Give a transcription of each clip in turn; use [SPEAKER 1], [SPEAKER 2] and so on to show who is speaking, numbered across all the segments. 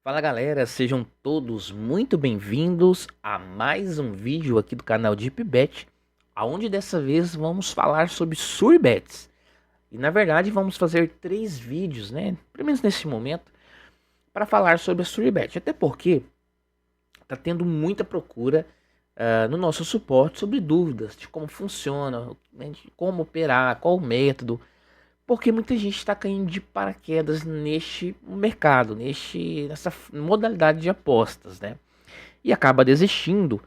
[SPEAKER 1] Fala galera, sejam todos muito bem-vindos a mais um vídeo aqui do canal DeepBet, aonde dessa vez vamos falar sobre Surbets. E na verdade vamos fazer 3 vídeos, né, pelo menos nesse momento, para falar sobre a Surbet. Até porque tá tendo muita procura no nosso suporte sobre dúvidas de como funciona, né, de como operar, qual o método. Porque muita gente está caindo de paraquedas neste mercado, nessa modalidade de apostas, né? E acaba desistindo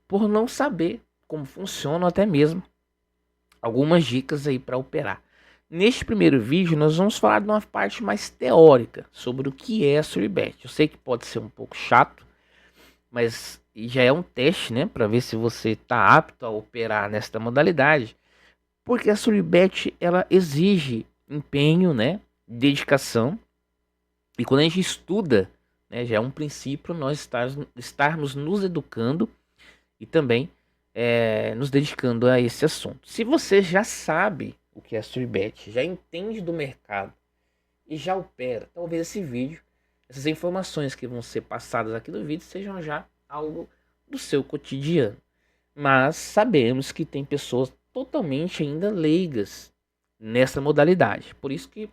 [SPEAKER 1] por não saber como funciona, ou até mesmo algumas dicas aí para operar. Neste primeiro vídeo, nós vamos falar de uma parte mais teórica sobre o que é a Suribet. Eu sei que pode ser um pouco chato, mas já é um teste, né, para ver se você está apto a operar nesta modalidade. Porque a Suribet ela exige empenho, né, dedicação. E quando a gente estuda, né, já é um princípio nós estarmos nos educando e também nos dedicando a esse assunto. Se você já sabe o que é a Suribet, já entende do mercado e já opera, talvez esse vídeo, essas informações que vão ser passadas aqui no vídeo sejam já algo do seu cotidiano. Mas sabemos que tem pessoas totalmente ainda leigas nessa modalidade. Por isso que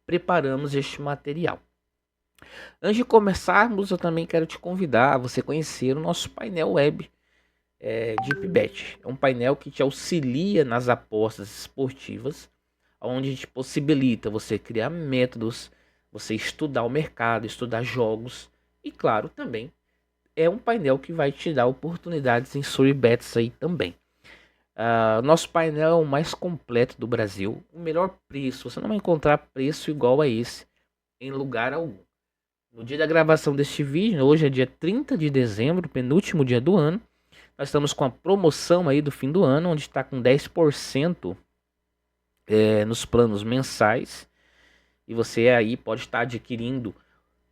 [SPEAKER 1] preparamos este material. Antes de começarmos, eu também quero te convidar a você conhecer o nosso painel web DeepBet. É um painel que te auxilia nas apostas esportivas, onde a gente possibilita você criar métodos, você estudar o mercado, estudar jogos e, claro, também é um painel que vai te dar oportunidades em Suribets aí também. Nosso painel é o mais completo do Brasil, o melhor preço. Você não vai encontrar preço igual a esse em lugar algum. No dia da gravação deste vídeo, hoje é dia 30 de dezembro, penúltimo dia do ano. Nós estamos com a promoção aí do fim do ano, onde está com 10% nos planos mensais. E você aí pode estar adquirindo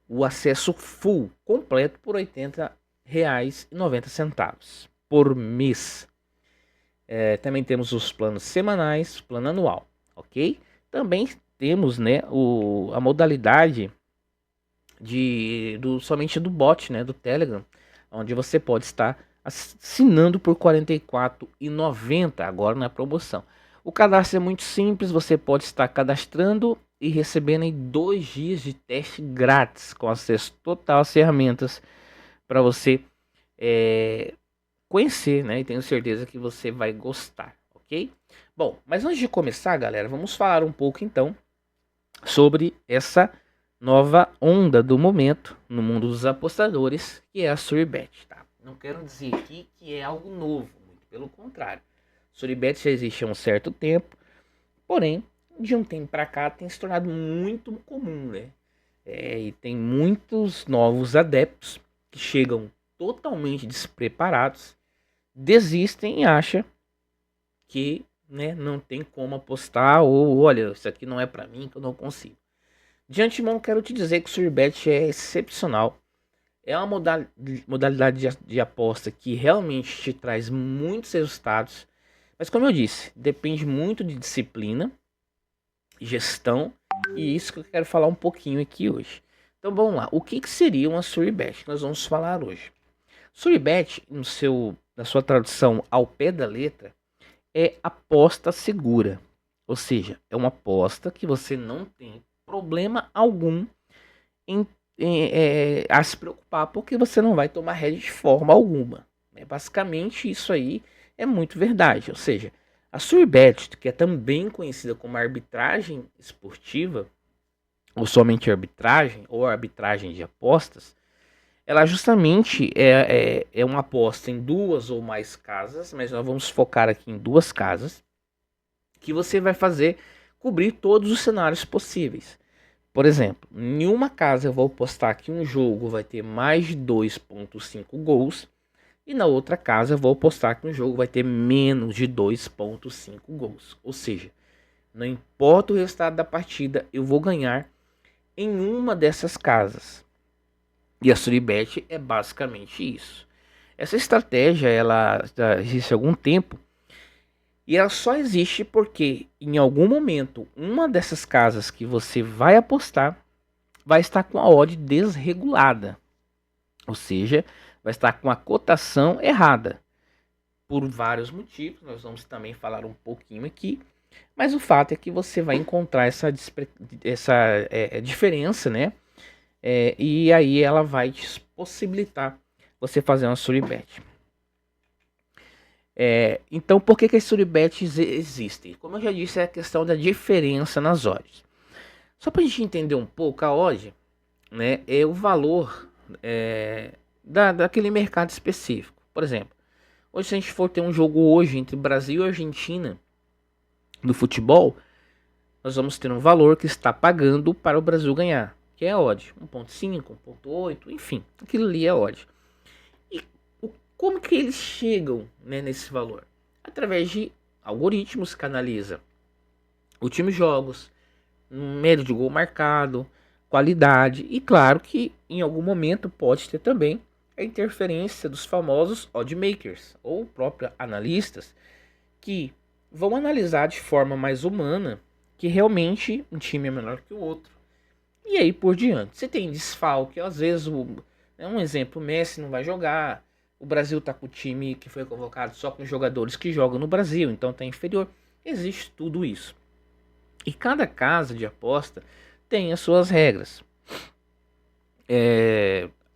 [SPEAKER 1] o acesso full, completo, por R$ 80,90 por mês. Também temos os planos semanais, plano anual, ok? Também temos, né, a modalidade somente do bot, né, do Telegram, onde você pode estar assinando por R$ 44,90 agora na promoção. O cadastro é muito simples, você pode estar cadastrando e recebendo em 2 dias de teste grátis, com acesso total às ferramentas para você conhecer, né? E tenho certeza que você vai gostar, ok? Bom, mas antes de começar, galera, vamos falar um pouco então sobre essa nova onda do momento no mundo dos apostadores, que é a Suribet, tá? Não quero dizer aqui que é algo novo, muito pelo contrário. Suribet já existe há um certo tempo, porém, de um tempo para cá tem se tornado muito comum, né? E tem muitos novos adeptos que chegam totalmente despreparados, desistem e acham que, né, não tem como apostar, ou olha, isso aqui não é para mim, que eu não consigo. De antemão, quero te dizer que o Suribet é excepcional. É uma modalidade de aposta que realmente te traz muitos resultados. Mas como eu disse, depende muito de disciplina, gestão, e isso que eu quero falar um pouquinho aqui hoje. Então vamos lá, o que seria uma Suribet? Nós vamos falar hoje. Suribet, na sua tradução ao pé da letra, é aposta segura. Ou seja, é uma aposta que você não tem problema algum a se preocupar, porque você não vai tomar rédea de forma alguma. Basicamente, isso aí é muito verdade. Ou seja, a Suribet, que é também conhecida como arbitragem esportiva, ou somente arbitragem, ou arbitragem de apostas, ela justamente é uma aposta em 2 ou mais casas, mas nós vamos focar aqui em 2 casas, que você vai fazer cobrir todos os cenários possíveis. Por exemplo, em uma casa eu vou apostar que um jogo vai ter mais de 2,5 gols, e na outra casa eu vou apostar que um jogo vai ter menos de 2,5 gols. Ou seja, não importa o resultado da partida, eu vou ganhar em uma dessas casas. E a Suribet é basicamente isso. Essa estratégia ela já existe há algum tempo, e ela só existe porque em algum momento uma dessas casas que você vai apostar vai estar com a odd desregulada, ou seja, vai estar com a cotação errada, por vários motivos, nós vamos também falar um pouquinho aqui, mas o fato é que você vai encontrar essa diferença, né? E aí ela vai te possibilitar você fazer uma suribet. Então, por que as suribets existem? Como eu já disse, é a questão da diferença nas odds. Só para a gente entender um pouco, a odd, né, é o valor daquele mercado específico. Por exemplo, hoje, se a gente for ter um jogo hoje entre Brasil e Argentina no futebol, nós vamos ter um valor que está pagando para o Brasil ganhar, que é a odd 1.5, 1.8, enfim, aquilo ali é a odd. E como que eles chegam, né, nesse valor? Através de algoritmos que analisa últimos jogos, média de gol marcado, qualidade, e claro que em algum momento pode ter também a interferência dos famosos oddmakers ou próprios analistas que vão analisar de forma mais humana que realmente um time é menor que o outro. E aí por diante. Você tem desfalque, às vezes um exemplo, o Messi não vai jogar, o Brasil tá com o time que foi convocado só com jogadores que jogam no Brasil, então tá inferior. Existe tudo isso. E cada casa de aposta tem as suas regras.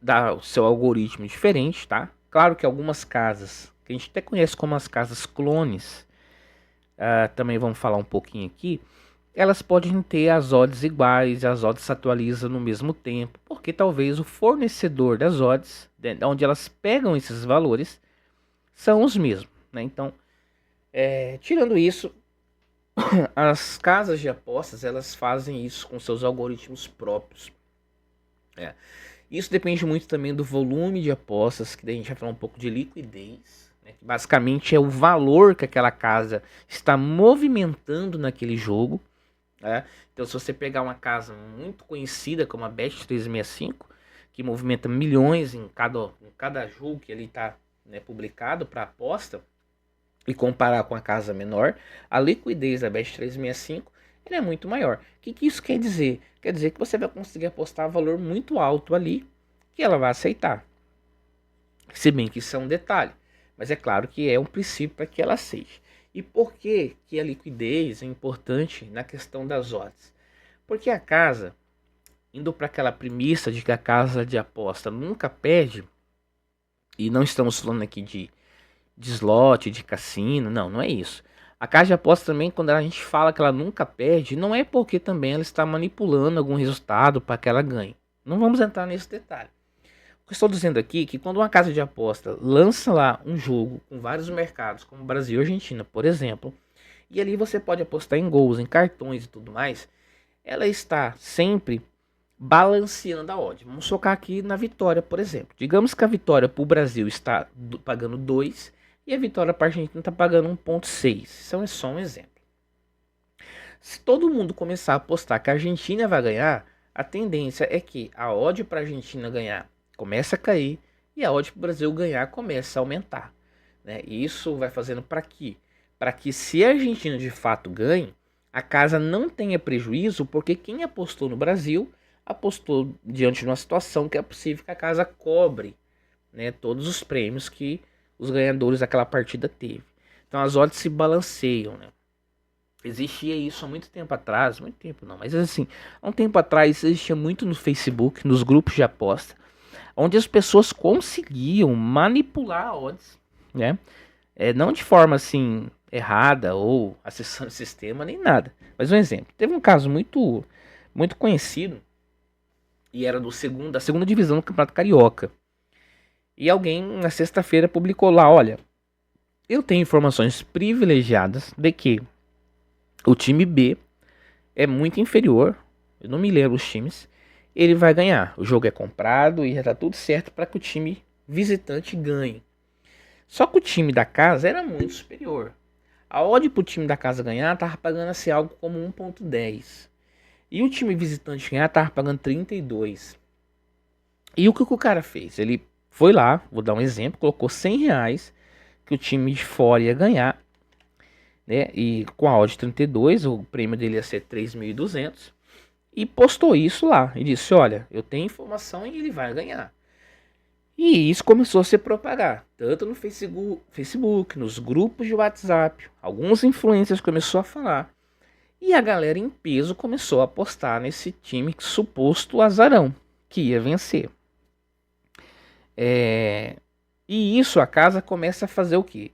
[SPEAKER 1] Dá o seu algoritmo diferente, tá? Claro que algumas casas, que a gente até conhece como as casas clones, também vamos falar um pouquinho aqui, elas podem ter as odds iguais, as odds se atualizam no mesmo tempo, porque talvez o fornecedor das odds, onde elas pegam esses valores, são os mesmos, né? Então, tirando isso, as casas de apostas, elas fazem isso com seus algoritmos próprios. Isso depende muito também do volume de apostas, que daí a gente vai falar um pouco de liquidez, né, que basicamente é o valor que aquela casa está movimentando naquele jogo. Então, se você pegar uma casa muito conhecida como a Bet365, que movimenta milhões em cada jogo que ele está, né, publicado para aposta, e comparar com a casa menor, a liquidez da Bet365 é muito maior. O que isso quer dizer? Quer dizer que você vai conseguir apostar valor muito alto ali, que ela vai aceitar. Se bem que isso é um detalhe, mas é claro que é um princípio para que ela aceite. E por que a liquidez é importante na questão das odds? Porque a casa, indo para aquela premissa de que a casa de aposta nunca perde, e não estamos falando aqui de slot, de cassino, não é isso. A casa de aposta também, quando a gente fala que ela nunca perde, não é porque também ela está manipulando algum resultado para que ela ganhe. Não vamos entrar nesse detalhe. O que eu estou dizendo aqui é que quando uma casa de aposta lança lá um jogo com vários mercados, como Brasil e Argentina, por exemplo, e ali você pode apostar em gols, em cartões e tudo mais, ela está sempre balanceando a odd. Vamos focar aqui na vitória, por exemplo. Digamos que a vitória para o Brasil está pagando 2 e a vitória para a Argentina está pagando 1.6. Isso é só um exemplo. Se todo mundo começar a apostar que a Argentina vai ganhar, a tendência é que a odd para a Argentina ganhar começa a cair e a odd para o Brasil ganhar começa a aumentar, né? E isso vai fazendo para que se a Argentina de fato ganhe, a casa não tenha prejuízo, porque quem apostou no Brasil apostou diante de uma situação que é possível que a casa cobre, né, todos os prêmios que os ganhadores daquela partida teve. Então as odds se balanceiam, né? Existia isso há muito tempo atrás, muito tempo não, mas assim, há um tempo atrás existia muito no Facebook, nos grupos de aposta, onde as pessoas conseguiam manipular odds, né? Não de forma assim errada ou acessando o sistema nem nada. Mas um exemplo, teve um caso muito conhecido e era da segunda divisão do Campeonato Carioca. E alguém na sexta-feira publicou lá, olha, eu tenho informações privilegiadas de que o time B é muito inferior, eu não me lembro os times, ele vai ganhar. O jogo é comprado e já tá tudo certo para que o time visitante ganhe. Só que o time da casa era muito superior. A odd pro time da casa ganhar tava pagando assim algo como 1.10. E o time visitante ganhar tava pagando 32. E o que o cara fez? Ele foi lá, vou dar um exemplo, colocou R$100 que o time de fora ia ganhar, né? E com a odd 32, o prêmio dele ia ser 3.200. e postou isso lá. E disse, olha, eu tenho informação e ele vai ganhar. E isso começou a se propagar, tanto no Facebook, nos grupos de WhatsApp. Alguns influencers começaram a falar. E a galera em peso começou a apostar nesse time suposto azarão, que ia vencer. E isso a casa começa a fazer o quê?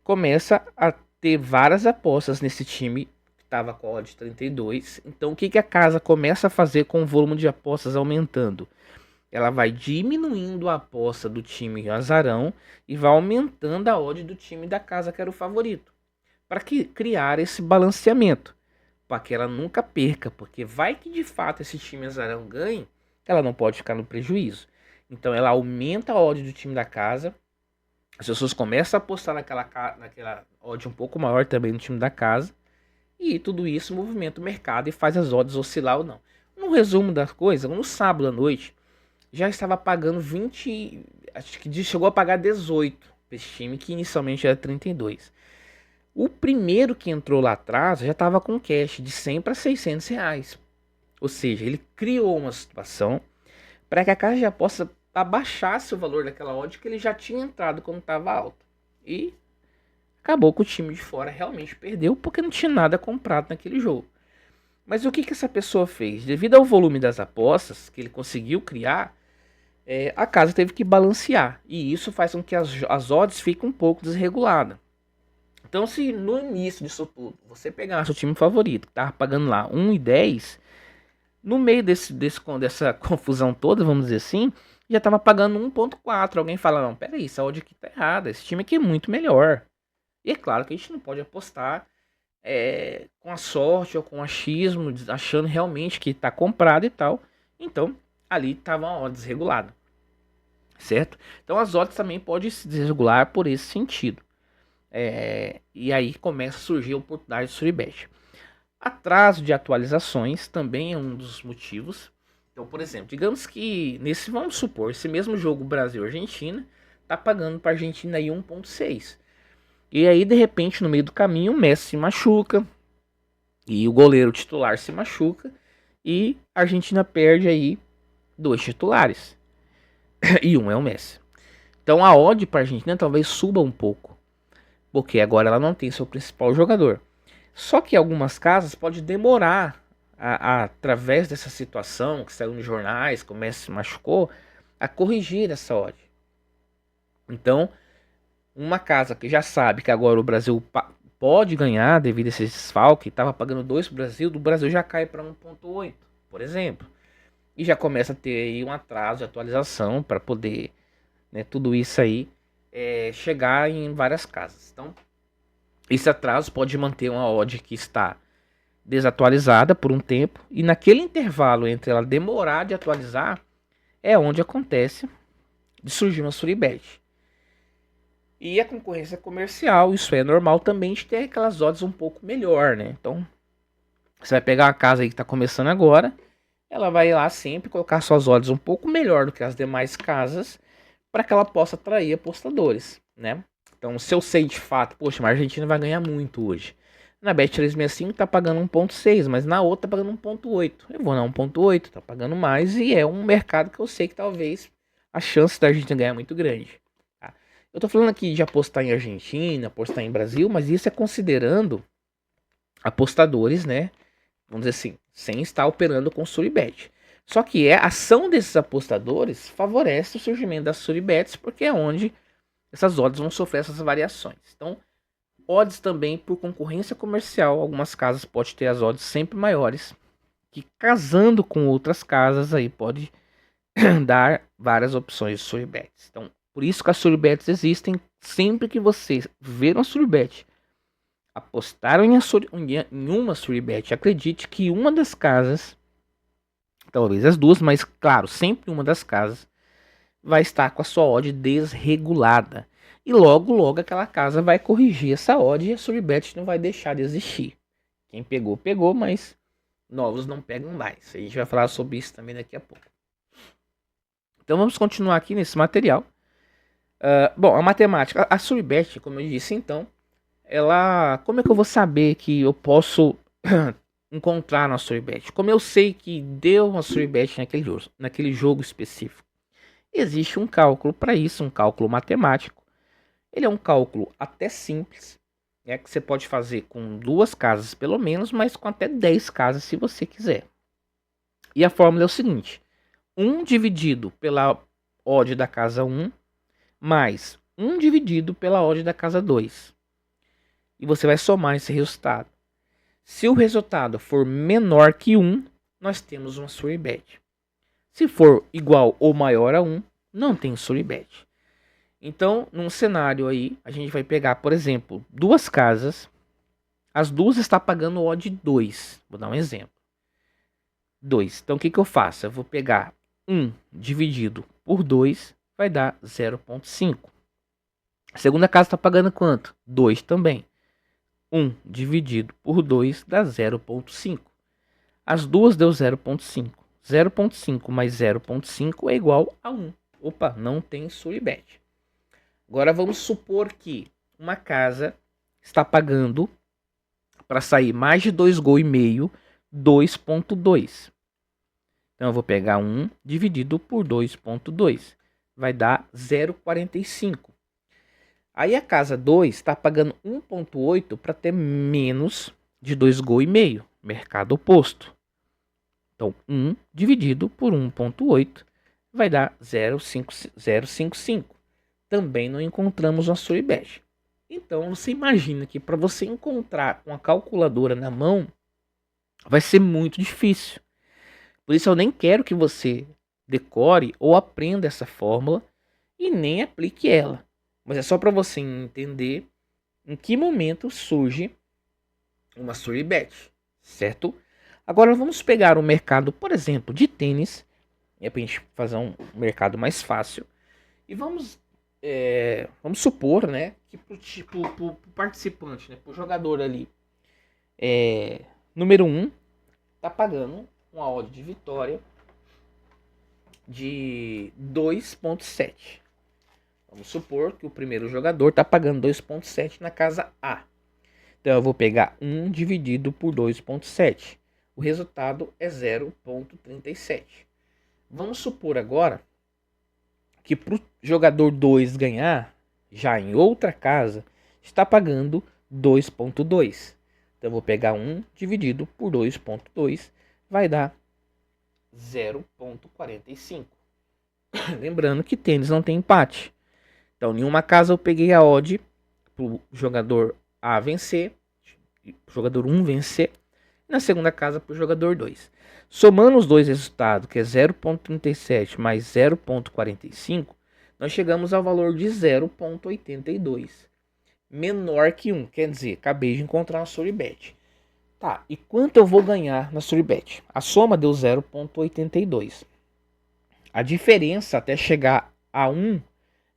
[SPEAKER 1] Começa a ter várias apostas nesse time que estava com a odd 32. Então o que, que a casa começa a fazer com o volume de apostas aumentando? Ela vai diminuindo a aposta do time azarão e vai aumentando a odd do time da casa que era o favorito. Para criar esse balanceamento. Para que ela nunca perca. Porque vai que de fato esse time azarão ganhe, ela não pode ficar no prejuízo. Então ela aumenta a odd do time da casa. As pessoas começam a apostar naquela odd um pouco maior também no time da casa. E tudo isso movimenta o mercado e faz as odds oscilar ou não. No resumo das coisas, no sábado à noite, já estava pagando 20. Acho que chegou a pagar 18 para esse time, que inicialmente era 32. O primeiro que entrou lá atrás já estava com cash de 100 para 600 reais. Ou seja, ele criou uma situação para que a casa de aposta abaixasse o valor daquela odd que ele já tinha entrado quando estava alta. E acabou que o time de fora realmente perdeu porque não tinha nada comprado naquele jogo. Mas o que, que essa pessoa fez? Devido ao volume das apostas que ele conseguiu criar, a casa teve que balancear. E isso faz com que as odds fiquem um pouco desreguladas. Então, se no início disso tudo você pegasse o time favorito, que estava pagando lá 1,10, no meio dessa confusão toda, vamos dizer assim, já estava pagando 1,4. Alguém fala, não, peraí, essa odd aqui tá errada, esse time aqui é muito melhor. E é claro que a gente não pode apostar com a sorte ou com achismo, achando realmente que está comprado e tal. Então, ali estava uma odd desregulada, certo? Então, as odds também podem se desregular por esse sentido. E aí começa a surgir a oportunidade de suribet. Atraso de atualizações também é um dos motivos. Então, por exemplo, digamos que vamos supor, esse mesmo jogo Brasil-Argentina tá pagando para a Argentina aí 1,6. E aí, de repente, no meio do caminho, o Messi se machuca e o goleiro titular se machuca e a Argentina perde aí 2 titulares. E um é o Messi. Então a odd para a Argentina talvez suba um pouco, porque agora ela não tem seu principal jogador. Só que algumas casas pode demorar através dessa situação que saiu nos jornais, que o Messi se machucou, a corrigir essa odd. Então, uma casa que já sabe que agora o Brasil pode ganhar devido a esse desfalque, estava pagando 2 para o Brasil, do Brasil já cai para 1,8, por exemplo. E já começa a ter aí um atraso de atualização para poder, né, tudo isso aí chegar em várias casas. Então, esse atraso pode manter uma odd que está desatualizada por um tempo, e naquele intervalo entre ela demorar de atualizar é onde acontece de surgir uma suribet. E a concorrência comercial, isso é normal também de ter aquelas odds um pouco melhor, né? Então, você vai pegar uma casa aí que está começando agora, ela vai lá sempre colocar suas odds um pouco melhor do que as demais casas, para que ela possa atrair apostadores, né? Então, se eu sei de fato, poxa, mas a Argentina vai ganhar muito hoje. Na Bet365 tá pagando 1,6, mas na outra tá pagando 1,8. Eu vou na 1,8, tá pagando mais e é um mercado que eu sei que talvez a chance da Argentina ganhar é muito grande. Tá? Eu tô falando aqui de apostar em Argentina, apostar em Brasil, mas isso é considerando apostadores, né? Vamos dizer assim, sem estar operando com suribet. Só que a ação desses apostadores favorece o surgimento das suribets, porque é onde essas odds vão sofrer essas variações. Então, odds também por concorrência comercial, algumas casas podem ter as odds sempre maiores, que casando com outras casas aí pode dar várias opções de suribets. Então, por isso que as suribets existem. Sempre que você ver uma suribet, apostaram em uma suribet, acredite que uma das casas, talvez as duas, mas claro, sempre uma das casas vai estar com a sua odd desregulada. E logo, logo aquela casa vai corrigir essa odd e a suribet não vai deixar de existir. Quem pegou, pegou, mas novos não pegam mais. A gente vai falar sobre isso também daqui a pouco. Então vamos continuar aqui nesse material. Bom, a matemática, a suribet, como eu disse então, ela, como é que eu vou saber que eu posso encontrar uma Suribet? Como eu sei que deu uma Suribet naquele jogo específico? Existe um cálculo para isso, um cálculo matemático. Ele é um cálculo até simples, né, que você pode fazer com 2 casas pelo menos, mas com até 10 casas se você quiser. E a fórmula é o seguinte: 1 dividido pela odd da casa 1 mais 1 dividido pela odd da casa 2. E você vai somar esse resultado. Se o resultado for menor que 1, nós temos uma Suribet. Se for igual ou maior a 1, não tem Suribet. Então, num cenário aí, a gente vai pegar, por exemplo, 2 casas. As duas estão pagando odd 2. Vou dar um exemplo. 2. Então, o que eu faço? Eu vou pegar 1 dividido por 2, vai dar 0,5. A segunda casa está pagando quanto? 2 também. 1 dividido por 2 dá 0,5. As duas deu 0,5. 0,5 mais 0,5 é igual a 1. Opa, não tem Suribet. Agora vamos supor que uma casa está pagando para sair mais de 2 gols e meio, 2,2. Então eu vou pegar 1 dividido por 2,2. Vai dar 0,45. Aí a casa 2 está pagando 1,8 para ter menos de 2 gols e meio. Mercado oposto. Então 1 dividido por 1,8 vai dar 0,55. Também não encontramos uma Suribet. Então você imagina que para você encontrar uma calculadora na mão vai ser muito difícil. Por isso eu nem quero que você decore ou aprenda essa fórmula e nem aplique ela. Mas é só para você entender em que momento surge uma Suribet, certo? Agora vamos pegar o mercado, por exemplo, de tênis, para a gente fazer um mercado mais fácil. E vamos supor, né, que pro participante, né, pro jogador ali, número 1, tá pagando uma odd de vitória de 2,7. Vamos supor que o primeiro jogador tá pagando 2,7 na casa A. Então eu vou pegar 1 dividido por 2,7. O resultado é 0,37. Vamos supor agora que para o jogador 2 ganhar, já em outra casa, está pagando 2,2. Então eu vou pegar 1 dividido por 2,2, vai dar 0,45. Lembrando que tênis não tem empate. Então, em uma casa eu peguei a odd para o jogador A vencer, o jogador 1 vencer, e na segunda casa para o jogador 2. Somando os dois resultados, que é 0,37 mais 0,45, nós chegamos ao valor de 0,82. Menor que 1, quer dizer, acabei de encontrar uma Suribet. Tá, e quanto eu vou ganhar na Suribet? A soma deu 0,82. A diferença até chegar a 1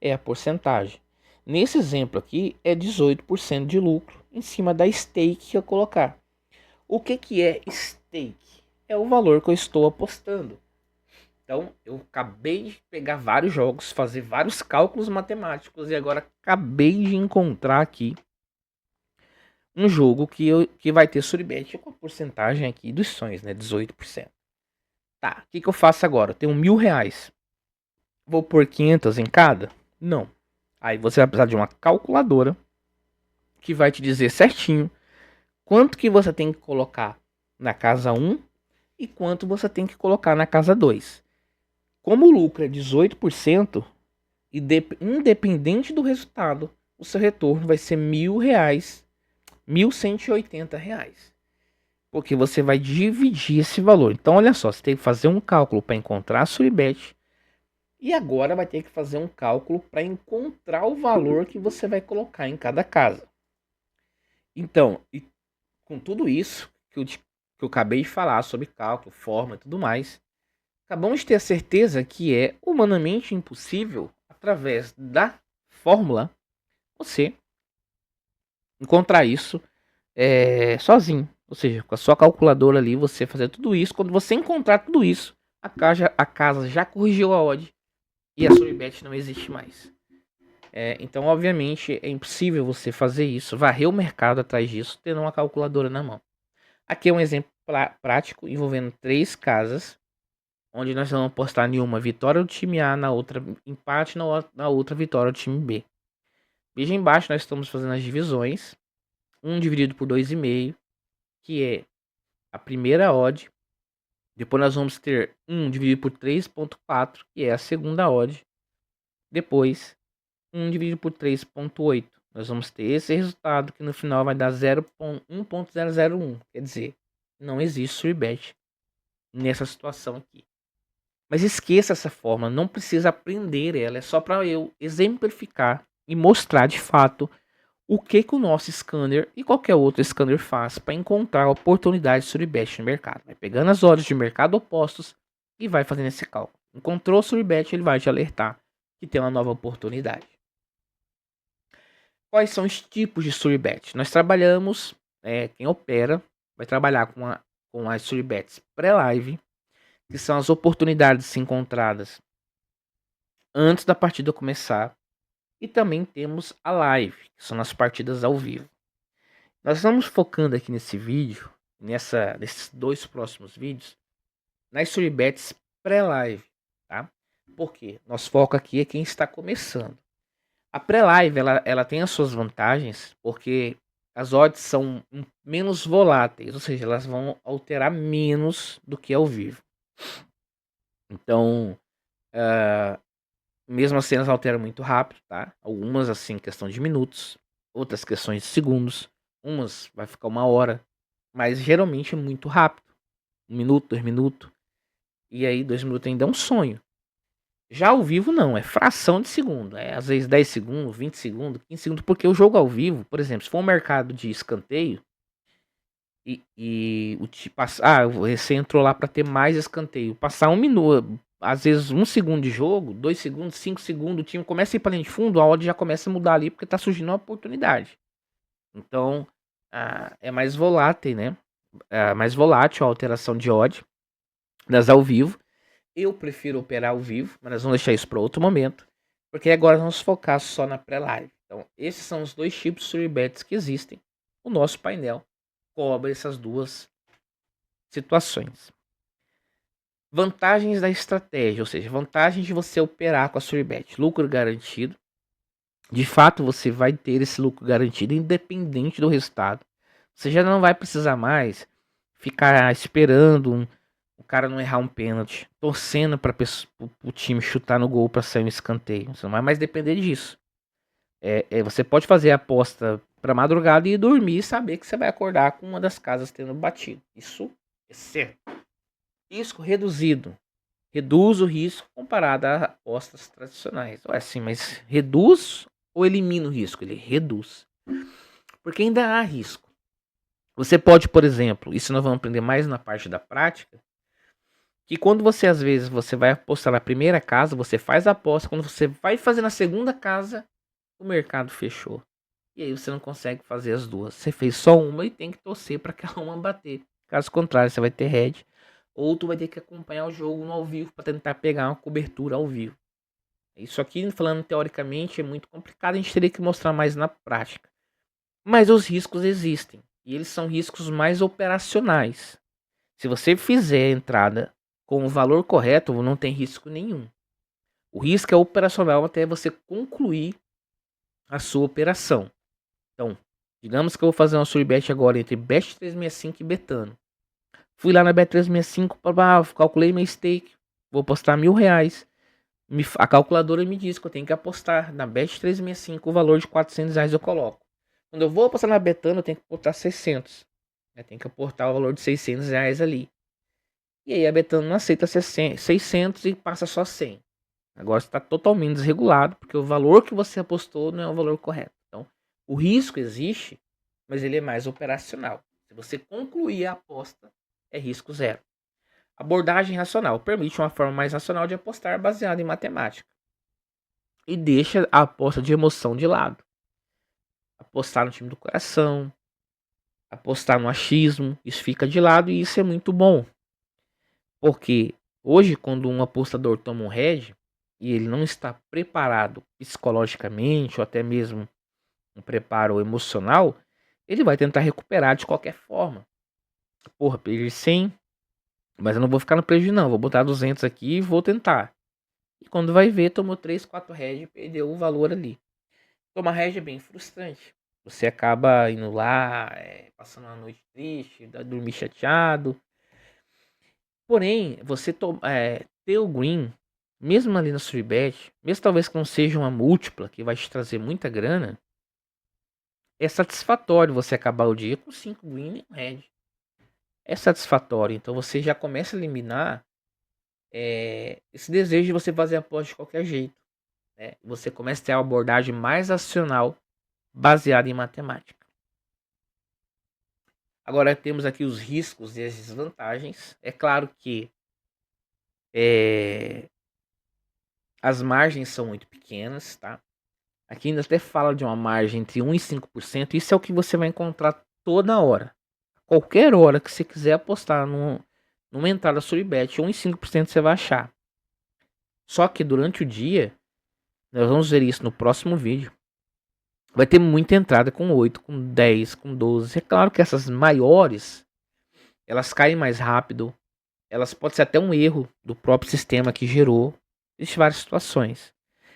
[SPEAKER 1] é a porcentagem. Nesse exemplo aqui é 18% de lucro em cima da stake que eu colocar. O que é stake? É o valor que eu estou apostando. Então eu acabei de pegar vários jogos, fazer vários cálculos matemáticos e agora acabei de encontrar aqui um jogo que vai ter Suribet com a porcentagem aqui dos sonhos, né? 18%. Tá, o que eu faço agora? Eu tenho R$1.000. Vou pôr 500 em cada? Não. Aí você vai precisar de uma calculadora que vai te dizer certinho quanto que você tem que colocar na casa 1 e quanto você tem que colocar na casa 2. Como o lucro é 18%, independente do resultado, o seu retorno vai ser R$1.000, R$1.180. Porque você vai dividir esse valor. Então, olha só, você tem que fazer um cálculo para encontrar a Suribet. E agora vai ter que fazer um cálculo para encontrar o valor que você vai colocar em cada casa. Então, e com tudo isso que eu acabei de falar sobre cálculo, forma e tudo mais, acabamos de ter a certeza que é humanamente impossível, através da fórmula, você encontrar isso sozinho. Ou seja, com a sua calculadora ali, você fazer tudo isso. Quando você encontrar tudo isso, a casa já corrigiu a odd e a Suribet não existe mais. Então, obviamente, é impossível você fazer isso, varrer o mercado atrás disso, tendo uma calculadora na mão. Aqui é um exemplo prático envolvendo 3 casas, onde nós vamos apostar em uma vitória do time A, na outra empate, na outra vitória do time B. Veja embaixo, nós estamos fazendo as divisões. 1 dividido por 2,5, que é a primeira odd. Depois nós vamos ter 1 dividido por 3,4, que é a segunda odd. Depois, 1 dividido por 3,8. Nós vamos ter esse resultado, que no final vai dar 1,001. Quer dizer, não existe surbet nessa situação aqui. Mas esqueça essa forma, não precisa aprender ela, é só para eu exemplificar e mostrar de fato o que o nosso scanner e qualquer outro scanner faz para encontrar oportunidades de surbet no mercado. Vai pegando as odds de mercado opostos e vai fazendo esse cálculo. Encontrou surbet, ele vai te alertar que tem uma nova oportunidade. Quais são os tipos de surbet? Nós trabalhamos, quem opera vai trabalhar com as surbets pré-live, que são as oportunidades encontradas antes da partida começar. E também temos a live, que são as partidas ao vivo. Nós estamos focando aqui nesse vídeo, nesses 2 próximos vídeos, nas surbets pré-live, tá? Porque nosso foco aqui é quem está começando. A pré-live, ela tem as suas vantagens, porque as odds são menos voláteis, ou seja, elas vão alterar menos do que ao vivo. Então, mesmo assim, elas alteram muito rápido, tá? Algumas, assim, questão de minutos, outras questões de segundos, umas vai ficar 1 hora, mas geralmente é muito rápido. 1 minuto, 2 minutos, e aí 2 minutos ainda é um sonho. Já ao vivo não, é fração de segundo, às vezes 10 segundos, 20 segundos, 15 segundos, porque o jogo ao vivo, por exemplo, se for um mercado de escanteio, você entrou lá para ter mais escanteio, passar 1 minuto, às vezes 1 segundo de jogo, 2 segundos, 5 segundos, o time começa a ir para linha de fundo, a odd já começa a mudar ali, porque tá surgindo uma oportunidade. Então, é mais volátil, né? Mais volátil a alteração de odd das ao vivo. Eu prefiro operar ao vivo, mas nós vamos deixar isso para outro momento, porque agora nós vamos focar só na pré-live. Então, esses são os 2 tipos de surbets que existem. O nosso painel cobre essas 2 situações. Vantagens da estratégia, ou seja, vantagens de você operar com a surbet. Lucro garantido. De fato, você vai ter esse lucro garantido, independente do resultado. Você já não vai precisar mais ficar esperando o cara não errar um pênalti, torcendo para o time chutar no gol para sair um escanteio. Você não vai mais depender disso. Você pode fazer a aposta para madrugada e dormir e saber que você vai acordar com uma das casas tendo batido. Isso é certo. Risco reduzido. Reduz o risco comparado a apostas tradicionais. Ué, assim, mas reduz ou elimina o risco? Ele reduz. Porque ainda há risco. Você pode, por exemplo, isso nós vamos aprender mais na parte da prática, que quando você, às vezes, você vai apostar na primeira casa, você faz a aposta, quando você vai fazer na segunda casa, o mercado fechou. E aí você não consegue fazer as 2. Você fez só uma e tem que torcer para aquela uma bater. Caso contrário, você vai ter head, ou tu vai ter que acompanhar o jogo no ao vivo para tentar pegar uma cobertura ao vivo. Isso aqui, falando teoricamente, é muito complicado, a gente teria que mostrar mais na prática. Mas os riscos existem, e eles são riscos mais operacionais. Se você fizer a entrada com o valor correto, não tem risco nenhum. O risco é operacional até você concluir a sua operação. Então, digamos que eu vou fazer uma surbet agora entre Bet365 e Betano. Fui lá na Bet365, calculei meu stake, vou apostar R$1.000. A calculadora me diz que eu tenho que apostar na Bet365 o valor de R$400 eu coloco. Quando eu vou apostar na Betano, eu tenho que apostar 600. Eu tenho que aportar o valor de R$600 ali. E aí a Betano não aceita 600 e passa só 100. Agora está totalmente desregulado, porque o valor que você apostou não é o valor correto. Então, o risco existe, mas ele é mais operacional. Se você concluir a aposta, é risco zero. Abordagem racional permite uma forma mais racional de apostar baseada em matemática. E deixa a aposta de emoção de lado. Apostar no time do coração, apostar no achismo, isso fica de lado e isso é muito bom. Porque hoje, quando um apostador toma um head e ele não está preparado psicologicamente ou até mesmo um preparo emocional, ele vai tentar recuperar de qualquer forma. Porra, perdi 100, mas eu não vou ficar no prejuízo não, vou botar 200 aqui e vou tentar. E quando vai ver, tomou 3, 4 hedge e perdeu o valor ali. Tomar hedge é bem frustrante. Você acaba indo lá, passando uma noite triste, dormir chateado. Porém, você ter o green, mesmo ali na Suribet, mesmo talvez que não seja uma múltipla que vai te trazer muita grana, é satisfatório você acabar o dia com 5 green e um red. É satisfatório, então você já começa a eliminar esse desejo de você fazer aposta de qualquer jeito. Né? Você começa a ter a abordagem mais racional baseada em matemática. Agora temos aqui os riscos e as desvantagens. É claro que as margens são muito pequenas, tá? Aqui ainda até fala de uma margem entre 1 e 5%. Isso é o que você vai encontrar toda hora. Qualquer hora que você quiser apostar numa entrada Suribet, 1 e 5% você vai achar. Só que durante o dia, nós vamos ver isso no próximo vídeo, vai ter muita entrada com 8, com 10, com 12. É claro que essas maiores, elas caem mais rápido. Elas podem ser até um erro do próprio sistema que gerou. Existem várias situações.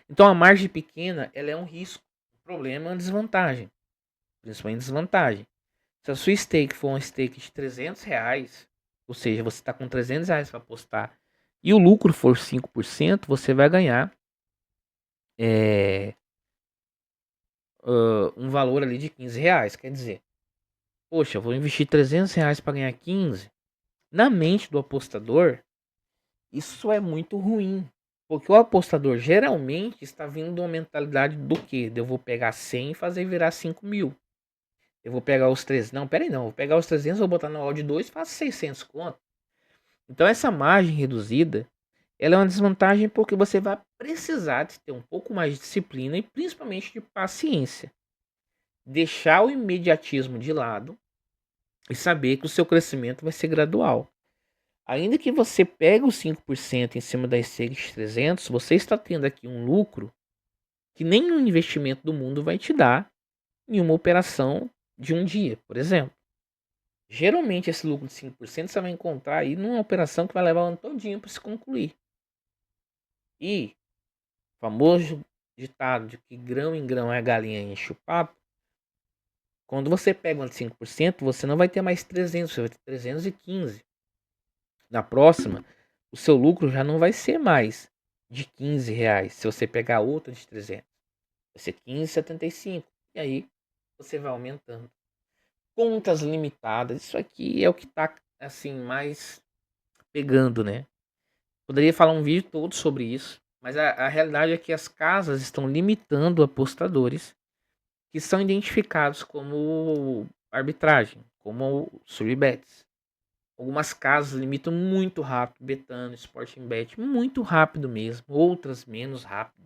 [SPEAKER 1] Então a margem pequena, ela é um risco. O problema é uma desvantagem. Principalmente desvantagem. Se a sua stake for uma stake de R$ 300, ou seja, você está com R$ 300 para apostar, e o lucro for 5%, você vai ganhar um valor ali de R$ 15. Quer dizer, poxa, eu vou investir R$ 300 para ganhar 15. Na mente do apostador, isso é muito ruim. Porque o apostador geralmente está vindo de uma mentalidade do que? Eu vou pegar 100 e fazer virar 5.000. Eu vou pegar os 300. Não, peraí, não. Vou pegar os 300, vou botar na odd 2 e faço 600 conto. Então essa margem reduzida, ela é uma desvantagem porque você vai precisar de ter um pouco mais de disciplina e principalmente de paciência. Deixar o imediatismo de lado e saber que o seu crescimento vai ser gradual. Ainda que você pegue os 5% em cima das stake 300, você está tendo aqui um lucro que nenhum investimento do mundo vai te dar em uma operação de um dia, por exemplo. Geralmente esse lucro de 5% você vai encontrar aí numa operação que vai levar o ano todinho para se concluir. E o famoso ditado de que grão em grão é a galinha enche o papo. Quando você pega um de 5%, você não vai ter mais 300, você vai ter 315. Na próxima, o seu lucro já não vai ser mais de R$ 15 se você pegar outra de 300. Vai ser 15,75. E aí você vai aumentando. Contas limitadas, isso aqui é o que está assim mais pegando, né? Poderia falar um vídeo todo sobre isso, mas a realidade é que as casas estão limitando apostadores que são identificados como arbitragem, como suribets. Algumas casas limitam muito rápido, Betano, Sporting Bet, muito rápido mesmo, outras menos rápido.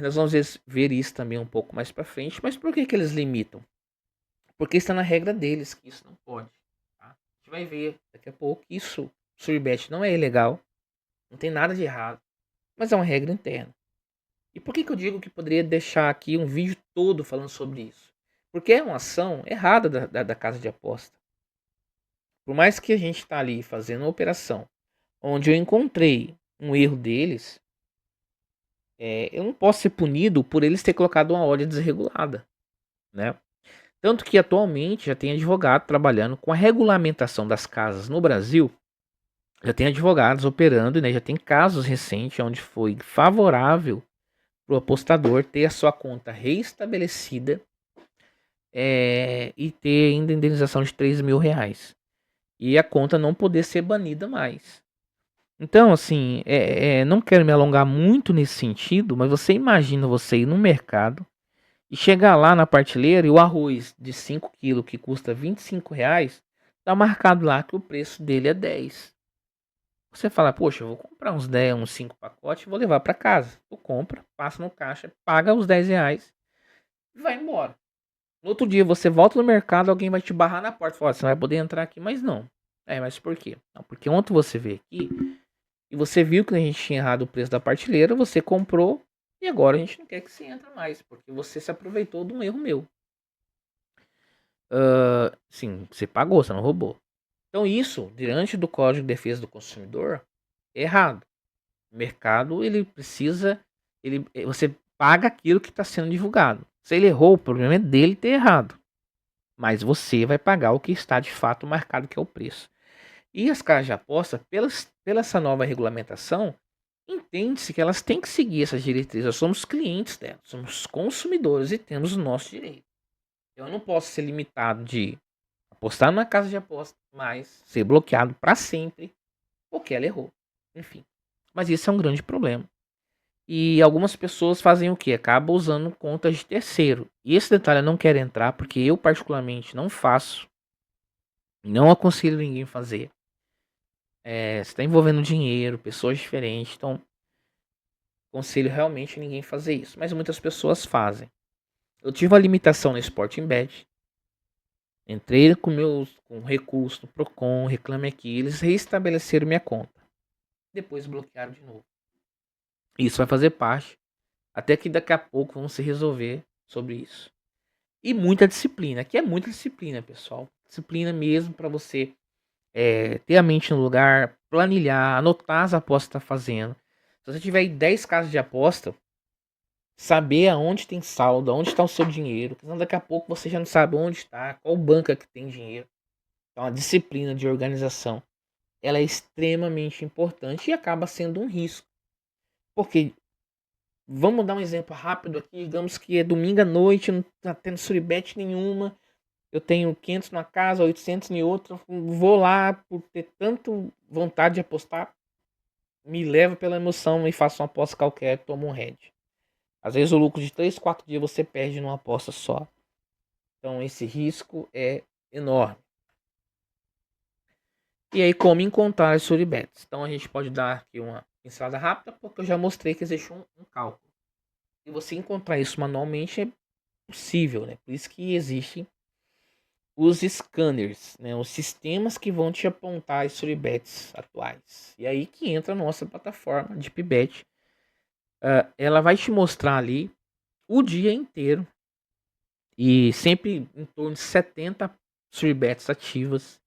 [SPEAKER 1] Nós vamos ver isso também um pouco mais para frente, mas por que eles limitam? Porque está na regra deles que isso não pode. Tá? A gente vai ver daqui a pouco que isso, Suribet não é ilegal, não tem nada de errado, mas é uma regra interna. E por que eu digo que poderia deixar aqui um vídeo todo falando sobre isso? Porque é uma ação errada da casa de aposta. Por mais que a gente está ali fazendo uma operação onde eu encontrei um erro deles, eu não posso ser punido por eles ter colocado uma ordem desregulada, né? Tanto que atualmente já tem advogado trabalhando com a regulamentação das casas no Brasil. Já tem advogados operando, né? Já tem casos recentes onde foi favorável para o apostador ter a sua conta reestabelecida e ter ainda indenização de R$ 3.000. E a conta não poder ser banida mais. Então, assim, não quero me alongar muito nesse sentido, mas você imagina você ir no mercado e chegar lá na prateleira e o arroz de 5 kg que custa R$ 25, tá marcado lá que o preço dele é 10. Você fala, poxa, eu vou comprar uns 10, uns 5 pacotes e vou levar para casa. Tu compra, passa no caixa, paga os R$ 10 e vai embora. No outro dia você volta no mercado, alguém vai te barrar na porta. Fala, você não vai poder entrar aqui, mas não. Mas por quê? Não, porque ontem você veio aqui e você viu que a gente tinha errado o preço da prateleira, você comprou e agora a gente não quer que você entre mais, porque você se aproveitou de um erro meu. Sim, você pagou, você não roubou. Então isso, diante do Código de Defesa do Consumidor, é errado. O mercado, ele precisa, você paga aquilo que está sendo divulgado. Se ele errou, o problema é dele ter errado. Mas você vai pagar o que está de fato marcado, que é o preço. E as casas de aposta, pela essa nova regulamentação, entende-se que elas têm que seguir essas diretrizes. Nós somos clientes delas, somos consumidores e temos o nosso direito. Eu não posso ser limitado de apostar numa casa de aposta, mas ser bloqueado para sempre porque ela errou. Enfim. Mas isso é um grande problema. E algumas pessoas fazem o que? Acabam usando contas de terceiro. E esse detalhe eu não quero entrar porque eu particularmente não faço. Não aconselho ninguém fazer. Você está envolvendo dinheiro, pessoas diferentes. Então, aconselho realmente ninguém fazer isso. Mas muitas pessoas fazem. Eu tive uma limitação no Sporting Bet. Entrei com recurso no Procon, reclame aqui. Eles reestabeleceram minha conta. Depois bloquearam de novo. Isso vai fazer parte. Até que daqui a pouco vão se resolver sobre isso. E muita disciplina. Aqui é muita disciplina, pessoal. Disciplina mesmo para você ter a mente no lugar, planilhar, anotar as apostas que está fazendo. Se você tiver 10 casas de aposta, saber aonde tem saldo, aonde está o seu dinheiro. Senão daqui a pouco você já não sabe onde está, qual banca que tem dinheiro. Então a disciplina de organização, ela é extremamente importante e acaba sendo um risco. Porque, vamos dar um exemplo rápido aqui, digamos que é domingo à noite, não está tendo suribete nenhuma. Eu tenho 500 numa casa, 800 em outra. Vou lá por ter tanto vontade de apostar. Me levo pela emoção e faço uma aposta qualquer, tomo um head. Às vezes o lucro de 3, 4 dias você perde numa aposta só. Então esse risco é enorme. E aí como encontrar as suribets? Então a gente pode dar aqui uma pincelada rápida, porque eu já mostrei que existe um cálculo. E você encontrar isso manualmente é possível, né? Por isso que existem os scanners, né? Os sistemas que vão te apontar as suribets atuais. E aí que entra a nossa plataforma de Pibet. Ela vai te mostrar ali o dia inteiro e sempre em torno de 70 suribets ativas.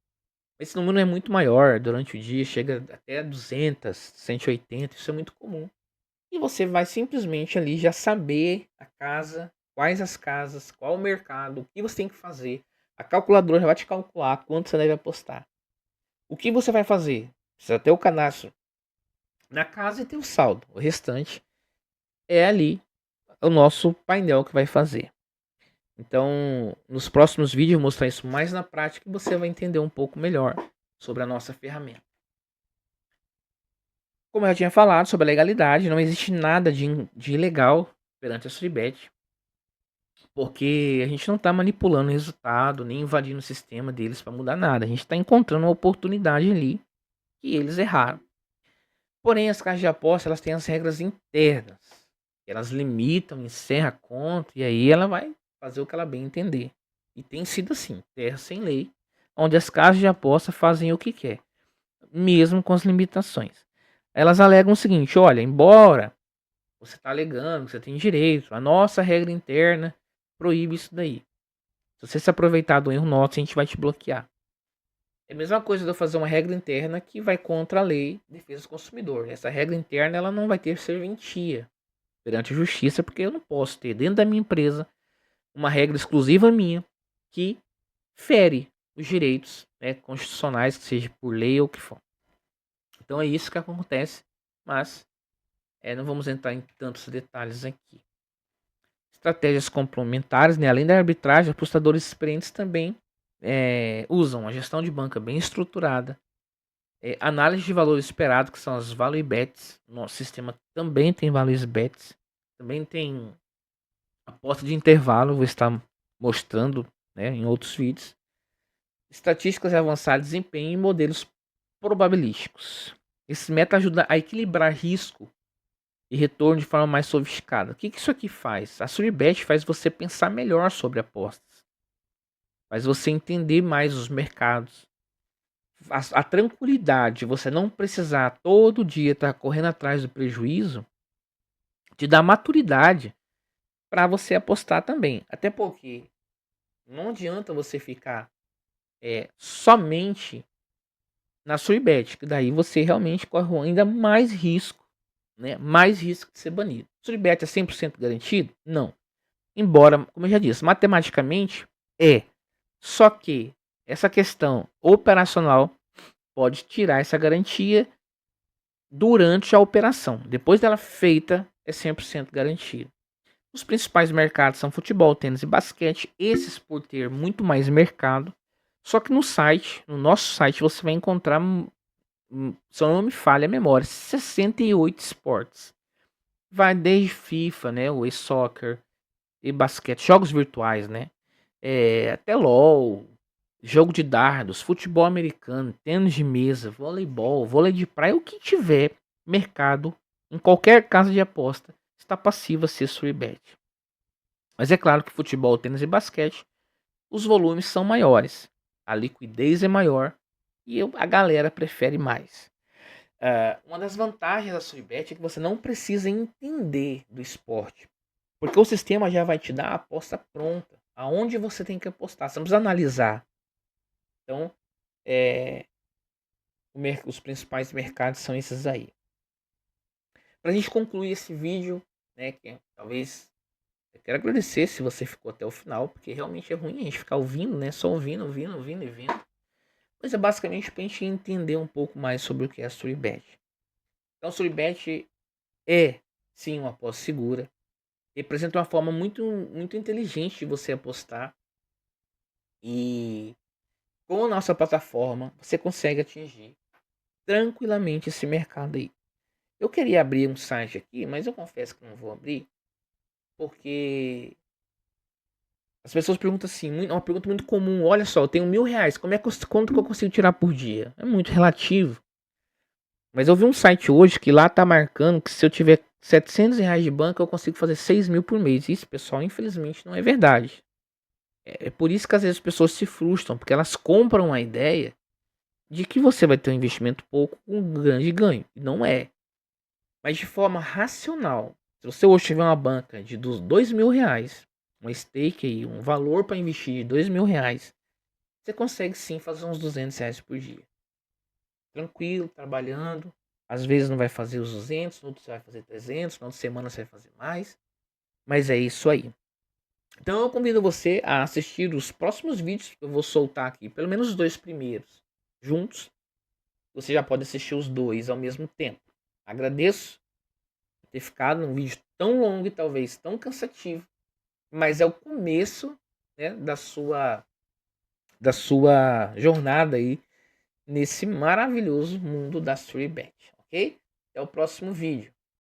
[SPEAKER 1] Esse número é muito maior durante o dia, chega até 200, 180, isso é muito comum. E você vai simplesmente ali já saber a casa, quais as casas, qual o mercado, o que você tem que fazer. A calculadora já vai te calcular quanto você deve apostar. O que você vai fazer? Precisa ter o cadastro na casa e ter o saldo. O restante é ali o nosso painel que vai fazer. Então, nos próximos vídeos eu vou mostrar isso mais na prática e você vai entender um pouco melhor sobre a nossa ferramenta. Como eu já tinha falado sobre a legalidade, não existe nada de ilegal perante a Suribet, porque a gente não está manipulando o resultado, nem invadindo o sistema deles para mudar nada. A gente está encontrando uma oportunidade ali que eles erraram. Porém, as casas de aposta elas têm as regras internas. Elas limitam, encerram a conta e aí ela vai fazer o que ela bem entender. E tem sido assim, terra sem lei, onde as casas de aposta fazem o que quer, mesmo com as limitações. Elas alegam o seguinte: olha, embora você está alegando que você tem direito, a nossa regra interna proíbe isso daí. Se você se aproveitar do erro nosso, a gente vai te bloquear. É a mesma coisa de eu fazer uma regra interna que vai contra a lei de defesa do consumidor. Essa regra interna ela não vai ter serventia perante a justiça, porque eu não posso ter dentro da minha empresa uma regra exclusiva minha que fere os direitos, né, constitucionais, que seja por lei ou o que for. Então é isso que acontece, mas não vamos entrar em tantos detalhes aqui. Estratégias complementares, né? Além da arbitragem, apostadores experientes também usam a gestão de banca bem estruturada, análise de valor esperado, que são as value bets. Nosso sistema também tem value bets, também tem aposta de intervalo, vou estar mostrando, né, em outros vídeos. Estatísticas avançadas, desempenho e modelos probabilísticos. Esse método ajuda a equilibrar risco e retorno de forma mais sofisticada. O que isso aqui faz? A Suribet faz você pensar melhor sobre apostas. Faz você entender mais os mercados. A tranquilidade de você não precisar todo dia estar correndo atrás do prejuízo te dá maturidade para você apostar também. Até porque Não adianta você ficar somente na Suribet, que daí você realmente corre ainda mais risco, né? Mais risco de ser banido. Suribet é 100% garantido? Não. Embora, como eu já disse, matematicamente é. Só que essa questão operacional pode tirar essa garantia durante a operação. Depois dela feita, é 100% garantido. Os principais mercados são futebol, tênis e basquete. Esses por ter muito mais mercado. Só que no site, no nosso site, você vai encontrar, se eu não me falha a memória, 68 esportes. Vai desde FIFA, né, o e-soccer e basquete, jogos virtuais, né? Até LOL, jogo de dardos, futebol americano, tênis de mesa, voleibol, vôlei de praia, o que tiver mercado em qualquer casa de aposta está passivo a ser Suribet. Mas é claro que futebol, tênis e basquete, os volumes são maiores, a liquidez é maior e a galera prefere mais. Uma das vantagens da Suribet é que você não precisa entender do esporte, porque o sistema já vai te dar a aposta pronta, aonde você tem que apostar, você não precisa analisar. Então, os principais mercados são esses aí. Para a gente concluir esse vídeo, né, que talvez eu quero agradecer se você ficou até o final, porque realmente é ruim a gente ficar ouvindo, né, só ouvindo e vendo. Mas é basicamente para a gente entender um pouco mais sobre o que é a Suribet. Então, a Suribet é sim uma aposta segura, representa uma forma muito inteligente de você apostar e com a nossa plataforma você consegue atingir tranquilamente esse mercado aí. Eu queria abrir um site aqui, mas eu confesso que não vou abrir, porque as pessoas perguntam assim, uma pergunta muito comum, olha só, eu tenho R$ 1.000, quanto que eu consigo tirar por dia? É muito relativo. Mas eu vi um site hoje que lá tá marcando que se eu tiver R$ 700 de banco, eu consigo fazer 6.000 por mês. Isso, pessoal, infelizmente não é verdade. É por isso que às vezes as pessoas se frustram, porque elas compram a ideia de que você vai ter um investimento pouco com um grande ganho. E não é. Mas de forma racional. Se você hoje tiver uma banca de dos R$ 2.000, uma stake aí, um valor para investir de R$ 2.000, você consegue sim fazer uns R$ 200 por dia. Tranquilo, trabalhando. Às vezes não vai fazer os 200, no outro você vai fazer 300, na outra semana você vai fazer mais. Mas é isso aí. Então eu convido você a assistir os próximos vídeos que eu vou soltar aqui, pelo menos os 2 primeiros juntos. Você já pode assistir os 2 ao mesmo tempo. Agradeço por ter ficado num vídeo tão longo e talvez tão cansativo, mas é o começo, né, da sua jornada aí nesse maravilhoso mundo da Suribet, ok? Até o próximo vídeo.